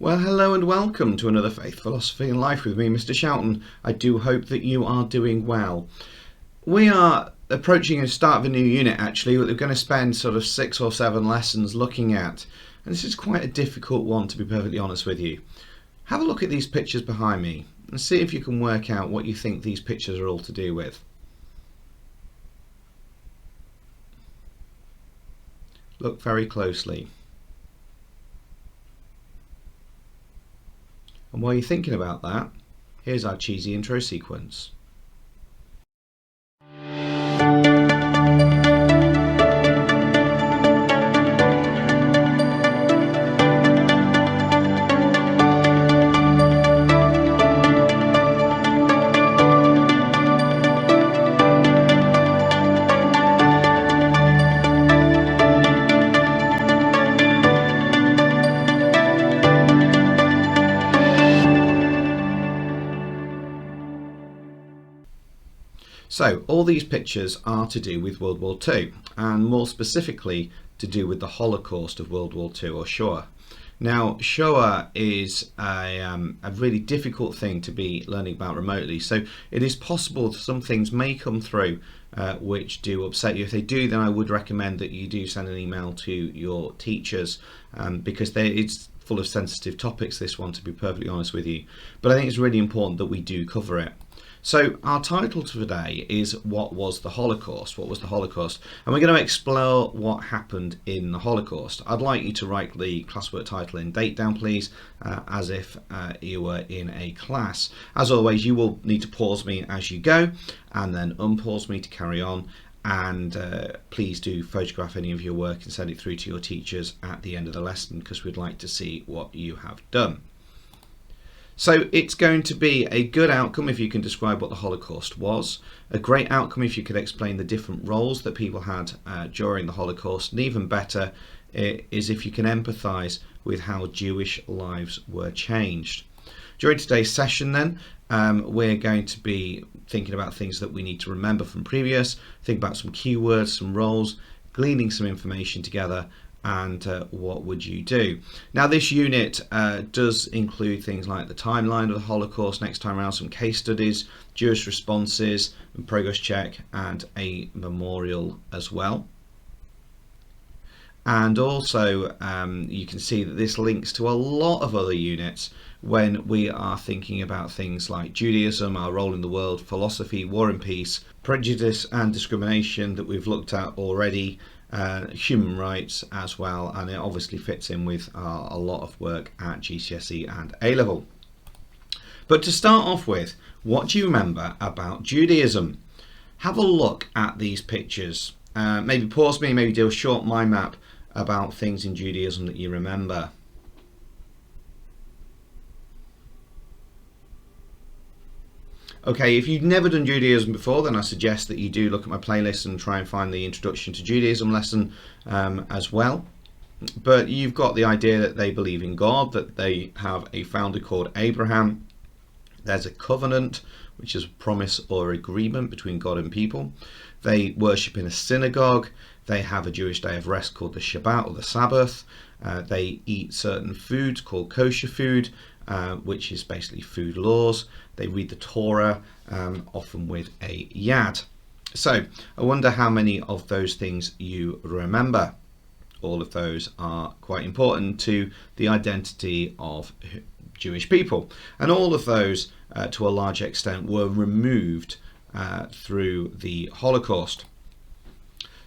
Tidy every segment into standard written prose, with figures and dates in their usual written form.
Well, hello and welcome to another Faith, Philosophy and Life with me, Mr. Shelton. I do hope that you are doing well. We are approaching the start of a new unit actually. We're going to spend sort of 6 or 7 lessons looking at, and this is quite a difficult one to be perfectly honest with you. Have a look at these pictures behind me and see if you can work out what you think these pictures are all to do with. Look very closely. And while you're thinking about that, here's our cheesy intro sequence. So all these pictures are to do with World War II, and more specifically to do with the Holocaust of World War II, or Shoah. Now, Shoah is a really difficult thing to be learning about remotely, so it is possible that some things may come through which do upset you. If they do, then I would recommend that you do send an email to your teachers because it's full of sensitive topics, this one, to be perfectly honest with you. But I think it's really important that we do cover it. So our title today is What was the Holocaust? What was the Holocaust? And we're going to explore what happened in the Holocaust. I'd like you to write the classwork title and date down, please, as if you were in a class. As always, you will need to pause me as you go and then unpause me to carry on. And please do photograph any of your work and send it through to your teachers at the end of the lesson, because we'd like to see what you have done. So it's going to be a good outcome if you can describe what the Holocaust was, a great outcome if you could explain the different roles that people had during the Holocaust, and even better is if you can empathise with how Jewish lives were changed. During today's session then, we're going to be thinking about things that we need to remember from previous, think about some keywords, some roles, gleaning some information together, and what would you do? Now, this unit does include things like the timeline of the Holocaust next time around, some case studies, Jewish responses, a progress check, and a memorial as well. And also you can see that this links to a lot of other units when we are thinking about things like Judaism, our role in the world, philosophy, war and peace, prejudice and discrimination that we've looked at already, human rights as well, and it obviously fits in with a lot of work at GCSE and A-level. But to start off with, what do you remember about Judaism? Have a look at these pictures. Maybe pause me, maybe do a short mind map about things in Judaism that you remember. Okay, if you've never done Judaism before, then I suggest that you do look at my playlist and try and find the Introduction to Judaism lesson as well. But you've got the idea that they believe in God, that they have a founder called Abraham. There's a covenant, which is a promise or agreement between God and people. They worship in a synagogue. They have a Jewish day of rest called the Shabbat, or the Sabbath. They eat certain foods called kosher food, which is basically food laws. They read the Torah, often with a yad. So I wonder how many of those things you remember. All of those are quite important to the identity of Jewish people. And all of those, to a large extent, were removed through the Holocaust.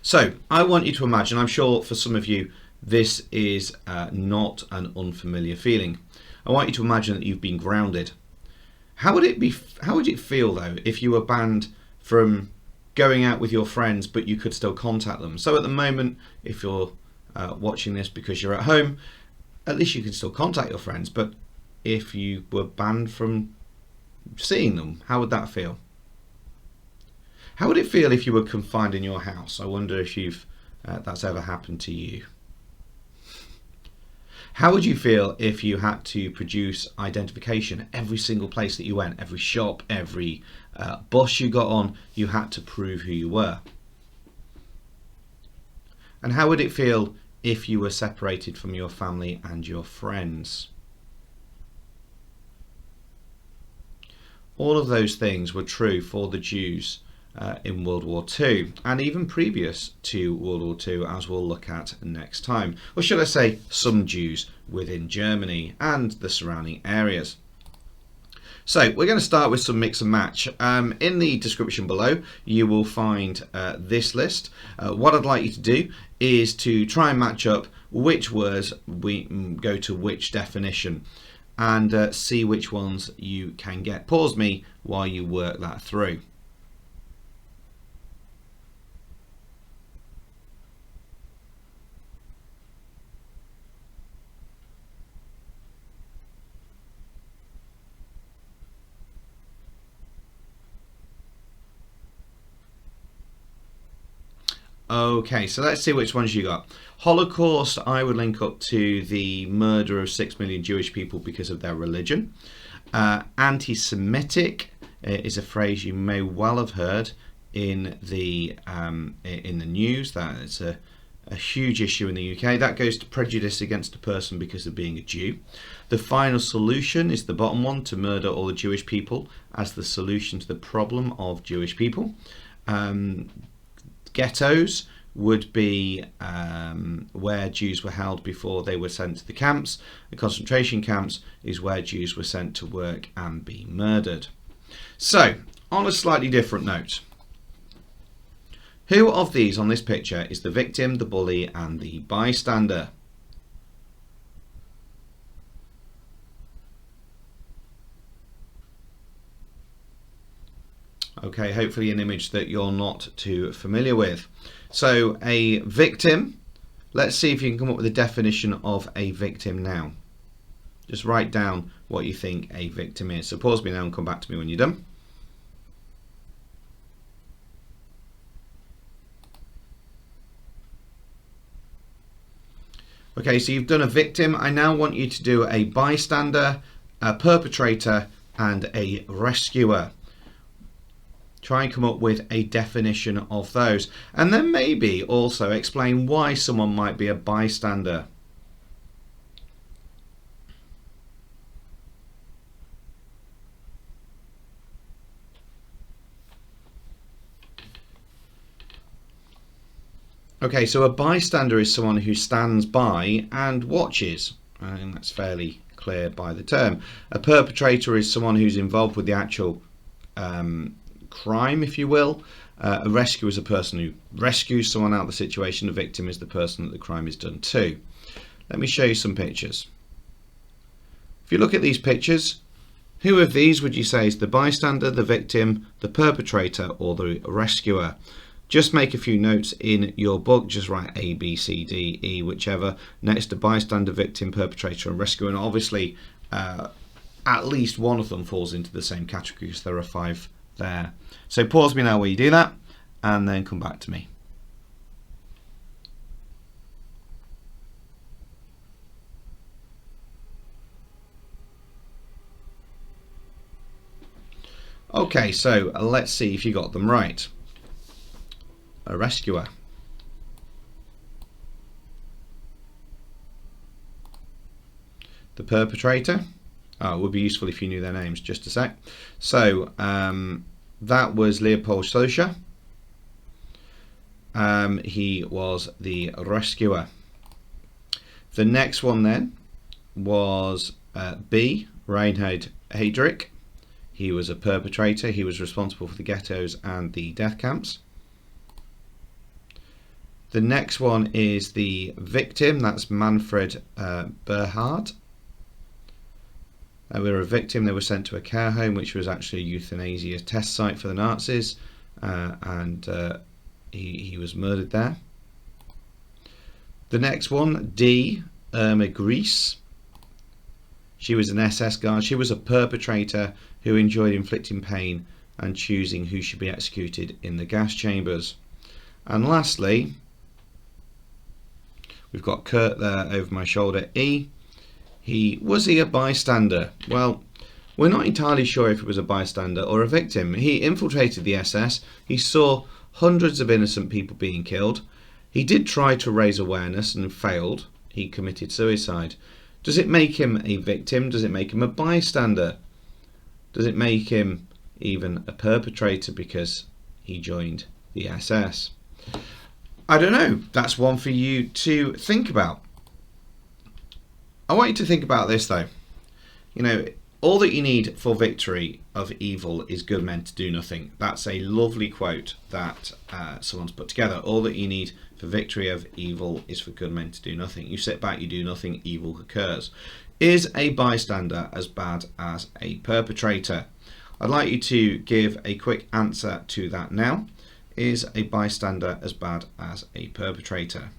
So I want you to imagine, I'm sure for some of you this is not an unfamiliar feeling. I want you to imagine that you've been grounded. How would it feel though if you were banned from going out with your friends but you could still contact them? So at the moment, if you're watching this because you're at home, at least you can still contact your friends. But if you were banned from seeing them, how would that feel? How would it feel if you were confined in your house? I wonder if that's ever happened to you. How would you feel if you had to produce identification at every single place that you went, every shop, every bus you got on, you had to prove who you were? And how would it feel if you were separated from your family and your friends? All of those things were true for the Jews in World War II, and even previous to World War II, as we'll look at next time. Or should I say, some Jews within Germany and the surrounding areas. So we're going to start with some mix and match. In the description below you will find this list. What I'd like you to do is to try and match up which words we go to which definition, and see which ones you can get. Pause me while you work that through. Okay, so let's see which ones you got. Holocaust, I would link up to the murder of 6 million Jewish people because of their religion. Anti-Semitic is a phrase you may well have heard in the news. That is a huge issue in the UK. That goes to prejudice against a person because of being a Jew. The final solution is the bottom one, to murder all the Jewish people as the solution to the problem of Jewish people. Ghettos would be where Jews were held before they were sent to the camps. The concentration camps is where Jews were sent to work and be murdered. So, on a slightly different note, who of these on this picture is the victim, the bully, and the bystander? Okay, hopefully an image that you're not too familiar with. So a victim, let's see if you can come up with a definition of a victim now. Just write down what you think a victim is. So pause me now and come back to me when you're done. Okay, so you've done a victim. I now want you to do a bystander, a perpetrator, and a rescuer. Try and come up with a definition of those, and then maybe also explain why someone might be a bystander. Okay, so a bystander is someone who stands by and watches. I think that's fairly clear by the term. A perpetrator is someone who's involved with the actual crime, if you will. A rescuer is a person who rescues someone out of the situation. A victim is the person that the crime is done to. Let me show you some pictures. If you look at these pictures, who of these would you say is the bystander, the victim, the perpetrator, or the rescuer? Just make a few notes in your book. Just write A, B, C, D, E, whichever, next to bystander, victim, perpetrator, and rescuer. And obviously at least one of them falls into the same category, because there are 5 there. So pause me now while you do that, and then come back to me. Okay, so let's see if you got them right. A rescuer. The perpetrator. Oh, it would be useful if you knew their names. Just a sec. So that was Leopold Socha. He was the rescuer. The next one then was B, Reinhard Heydrich. He was a perpetrator. He was responsible for the ghettos and the death camps. The next one is the victim. That's Manfred Berhard. They were a victim. They were sent to a care home, which was actually a euthanasia test site for the Nazis, and he was murdered there. The next one, D, Irma Gries. She was an SS guard. She was a perpetrator who enjoyed inflicting pain and choosing who should be executed in the gas chambers. And lastly, we've got Kurt there over my shoulder, E. Was he a bystander? Well, we're not entirely sure if he was a bystander or a victim. He infiltrated the SS. He saw hundreds of innocent people being killed. He did try to raise awareness and failed. He committed suicide. Does it make him a victim? Does it make him a bystander? Does it make him even a perpetrator because he joined the SS. I don't know, that's one for you to think about. I want you to think about this though. You know, all that you need for victory of evil is good men to do nothing. That's a lovely quote that someone's put together. All that you need for victory of evil is for good men to do nothing. You sit back, you do nothing, evil occurs. Is a bystander as bad as a perpetrator? I'd like you to give a quick answer to that now. Is a bystander as bad as a perpetrator?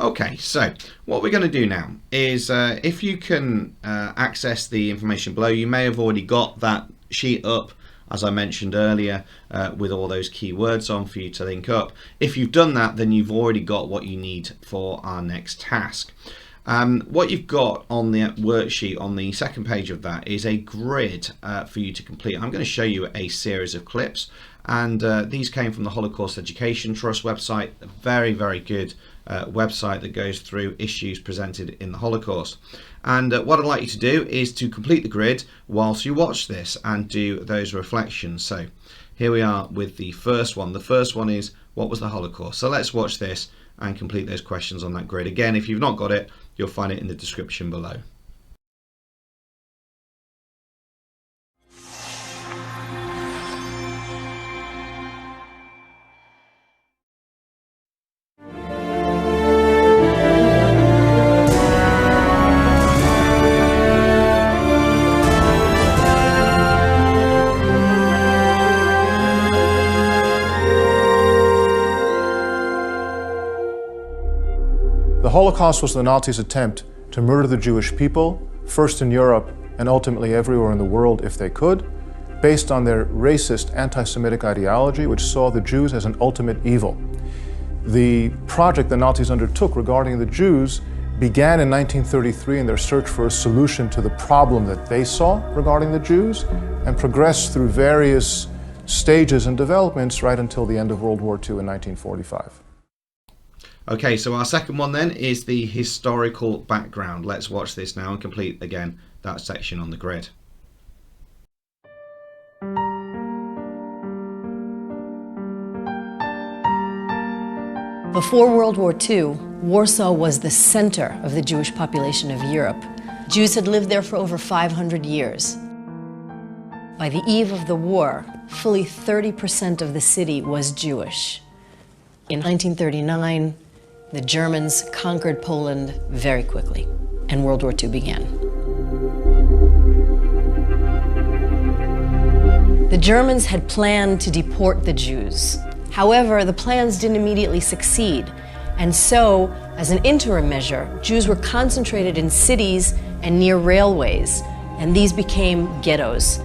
Okay, so what we're going to do now is if you can access the information below, you may have already got that sheet up, as I mentioned earlier, with all those keywords on for you to link up. If you've done that, then you've already got what you need for our next task. What you've got on the worksheet on the second page of that is a grid for you to complete. I'm going to show you a series of clips, and these came from the Holocaust Education Trust website, a very, very good website that goes through issues presented in the Holocaust. And what I'd like you to do is to complete the grid whilst you watch this and do those reflections. So here we are with the first one. The first one is, what was the Holocaust? So let's watch this and complete those questions on that grid. Again, if you've not got it, you'll find it in the description below. The Holocaust was the Nazis' attempt to murder the Jewish people, first in Europe and ultimately everywhere in the world if they could, based on their racist anti-Semitic ideology which saw the Jews as an ultimate evil. The project the Nazis undertook regarding the Jews began in 1933 in their search for a solution to the problem that they saw regarding the Jews, and progressed through various stages and developments right until the end of World War II in 1945. Okay, so our second one then is the historical background. Let's watch this now and complete again that section on the grid. Before World War II, Warsaw was the center of the Jewish population of Europe. Jews had lived there for over 500 years. By the eve of the war, fully 30% of the city was Jewish. In 1939, the Germans conquered Poland very quickly, and World War II began. The Germans had planned to deport the Jews. However, the plans didn't immediately succeed, and so, as an interim measure, Jews were concentrated in cities and near railways, and these became ghettos.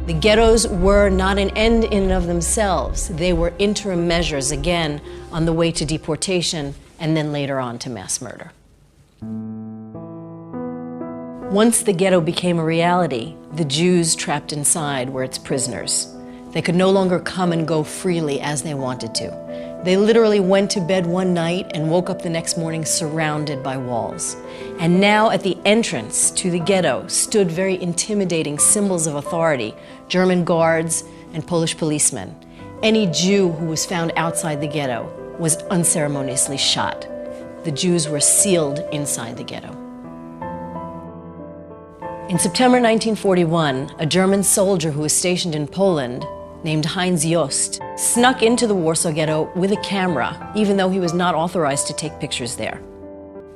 The ghettos were not an end in and of themselves. They were interim measures, again, on the way to deportation and then later on to mass murder. Once the ghetto became a reality, the Jews trapped inside were its prisoners. They could no longer come and go freely as they wanted to. They literally went to bed one night and woke up the next morning surrounded by walls. And now at the entrance to the ghetto stood very intimidating symbols of authority, German guards and Polish policemen. Any Jew who was found outside the ghetto was unceremoniously shot. The Jews were sealed inside the ghetto. In September 1941, a German soldier who was stationed in Poland, named Heinz Jost, snuck into the Warsaw Ghetto with a camera, even though he was not authorized to take pictures there.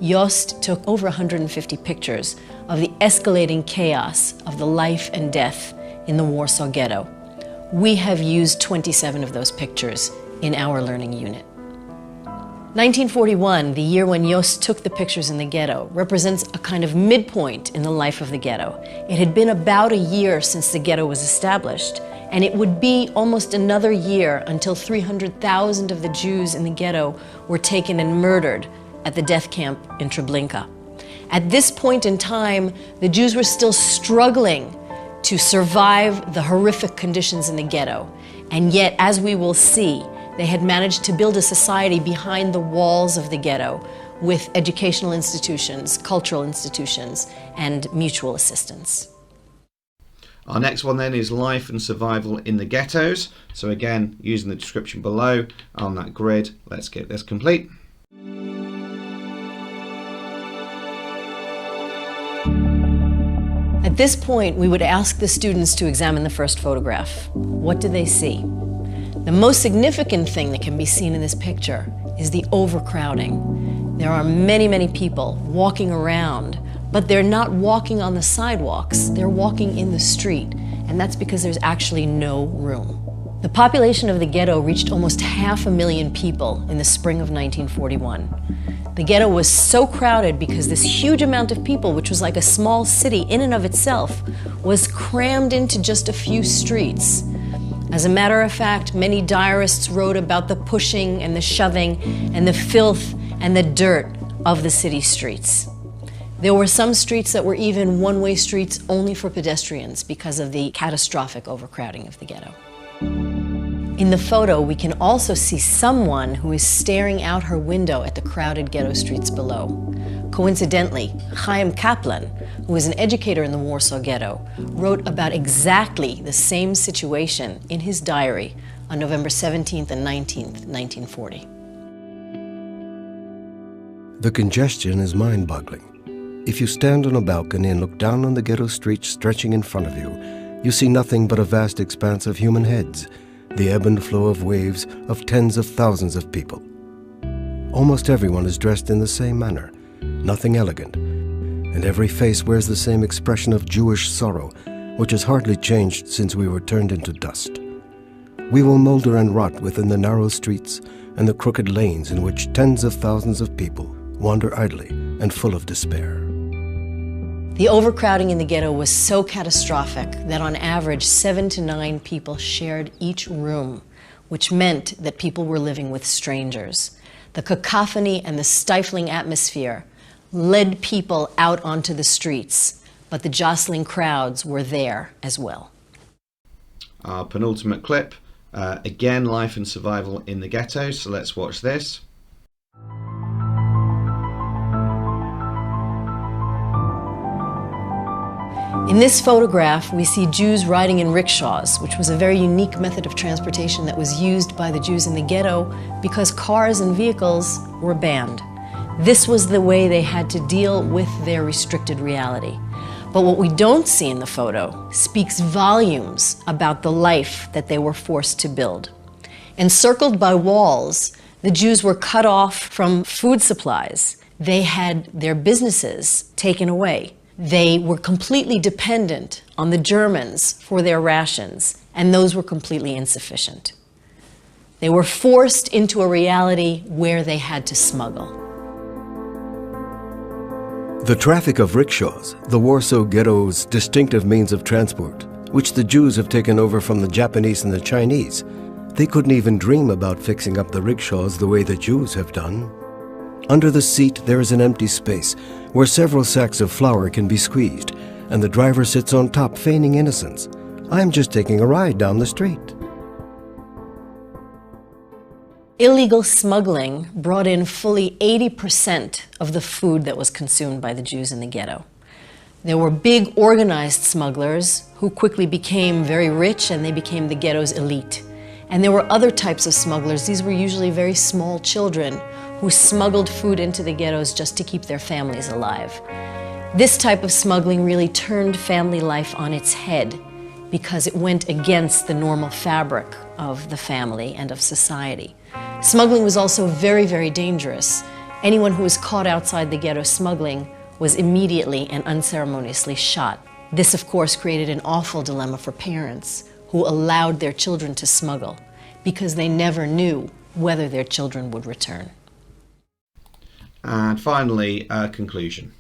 Jost took over 150 pictures of the escalating chaos of the life and death in the Warsaw Ghetto. We have used 27 of those pictures in our learning unit. 1941, the year when Jost took the pictures in the ghetto, represents a kind of midpoint in the life of the ghetto. It had been about a year since the ghetto was established, and it would be almost another year until 300,000 of the Jews in the ghetto were taken and murdered at the death camp in Treblinka. At this point in time, the Jews were still struggling to survive the horrific conditions in the ghetto, and yet, as we will see, they had managed to build a society behind the walls of the ghetto with educational institutions, cultural institutions, and mutual assistance. Our next one then is life and survival in the ghettos. So again, using the description below on that grid, let's get this complete. At this point, we would ask the students to examine the first photograph. What do they see? The most significant thing that can be seen in this picture is the overcrowding. There are many, many people walking around, but they're not walking on the sidewalks, they're walking in the street, and that's because there's actually no room. The population of the ghetto reached almost 500,000 people in the spring of 1941. The ghetto was so crowded because this huge amount of people, which was like a small city in and of itself, was crammed into just a few streets. As a matter of fact, many diarists wrote about the pushing and the shoving and the filth and the dirt of the city streets. There were some streets that were even one-way streets only for pedestrians because of the catastrophic overcrowding of the ghetto. In the photo, we can also see someone who is staring out her window at the crowded ghetto streets below. Coincidentally, Chaim Kaplan, who was an educator in the Warsaw Ghetto, wrote about exactly the same situation in his diary on November 17th and 19th, 1940. The congestion is mind-boggling. If you stand on a balcony and look down on the ghetto streets stretching in front of you, you see nothing but a vast expanse of human heads, the ebb and flow of waves of tens of thousands of people. Almost everyone is dressed in the same manner, nothing elegant, and every face wears the same expression of Jewish sorrow, which has hardly changed since we were turned into dust. We will molder and rot within the narrow streets and the crooked lanes in which tens of thousands of people wander idly and full of despair. The overcrowding in the ghetto was so catastrophic that on average 7 to 9 people shared each room, which meant that people were living with strangers. The cacophony and the stifling atmosphere led people out onto the streets, but the jostling crowds were there as well. Our penultimate clip, again, life and survival in the ghettos, so let's watch this. In this photograph, we see Jews riding in rickshaws, which was a very unique method of transportation that was used by the Jews in the ghetto because cars and vehicles were banned. This was the way they had to deal with their restricted reality. But what we don't see in the photo speaks volumes about the life that they were forced to build. Encircled by walls, the Jews were cut off from food supplies. They had their businesses taken away. They were completely dependent on the Germans for their rations, and those were completely insufficient. They were forced into a reality where they had to smuggle. The traffic of rickshaws, the Warsaw Ghetto's distinctive means of transport, which the Jews have taken over from the Japanese and the Chinese, they couldn't even dream about fixing up the rickshaws the way the Jews have done. Under the seat there is an empty space where several sacks of flour can be squeezed, and the driver sits on top feigning innocence. I'm just taking a ride down the street. Illegal smuggling brought in fully 80% of the food that was consumed by the Jews in the ghetto. There were big organized smugglers who quickly became very rich, and they became the ghetto's elite. And there were other types of smugglers. These were usually very small children who smuggled food into the ghettos just to keep their families alive. This type of smuggling really turned family life on its head because it went against the normal fabric of the family and of society. Smuggling was also very, very dangerous. Anyone who was caught outside the ghetto smuggling was immediately and unceremoniously shot. This, of course, created an awful dilemma for parents who allowed their children to smuggle because they never knew whether their children would return. And finally, conclusion.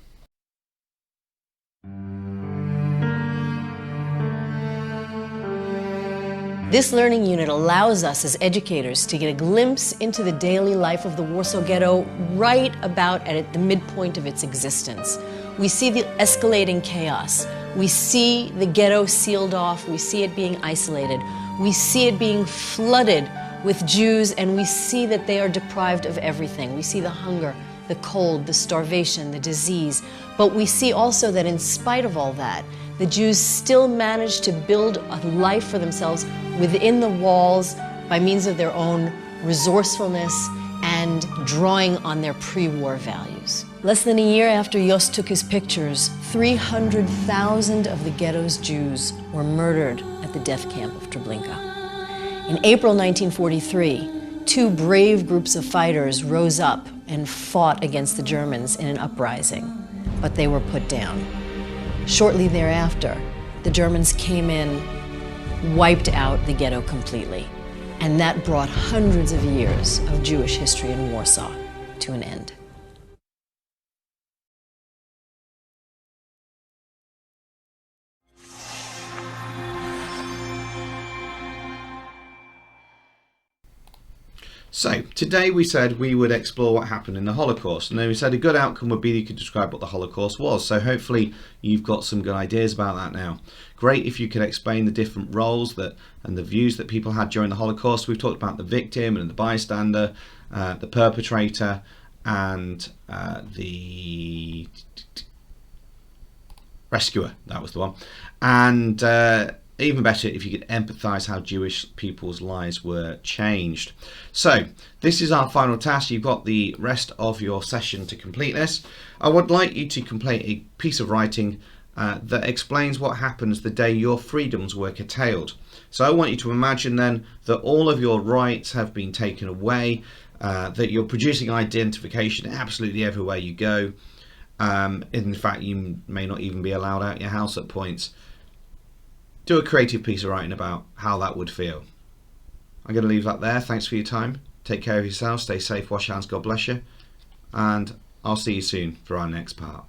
This learning unit allows us as educators to get a glimpse into the daily life of the Warsaw Ghetto right about at the midpoint of its existence. We see the escalating chaos. We see the ghetto sealed off. We see it being isolated. We see it being flooded with Jews, and we see that they are deprived of everything. We see the hunger the cold, the starvation, the disease. But we see also that in spite of all that, the Jews still managed to build a life for themselves within the walls by means of their own resourcefulness and drawing on their pre-war values. Less than a year after Yost took his pictures, 300,000 of the ghetto's Jews were murdered at the death camp of Treblinka. In April 1943, two brave groups of fighters rose up and fought against the Germans in an uprising, but they were put down. Shortly thereafter, the Germans came in, wiped out the ghetto completely, and that brought hundreds of years of Jewish history in Warsaw to an end. So, today we said we would explore what happened in the Holocaust, and then we said a good outcome would be you could describe what the Holocaust was. So hopefully you've got some good ideas about that now. Great if you could explain the different roles and the views that people had during the Holocaust. We've talked about the victim and the bystander, the perpetrator, and the rescuer. That was the one. And even better if you could empathise how Jewish people's lives were changed. So this is our final task. You've got the rest of your session to complete this. I would like you to complete a piece of writing that explains what happens the day your freedoms were curtailed. So I want you to imagine then that all of your rights have been taken away, that you're producing identification absolutely everywhere you go. In fact, you may not even be allowed out your house at points. Do a creative piece of writing about how that would feel. I'm going to leave that there. Thanks for your time. Take care of yourself. Stay safe. Wash your hands. God bless you. And I'll see you soon for our next part.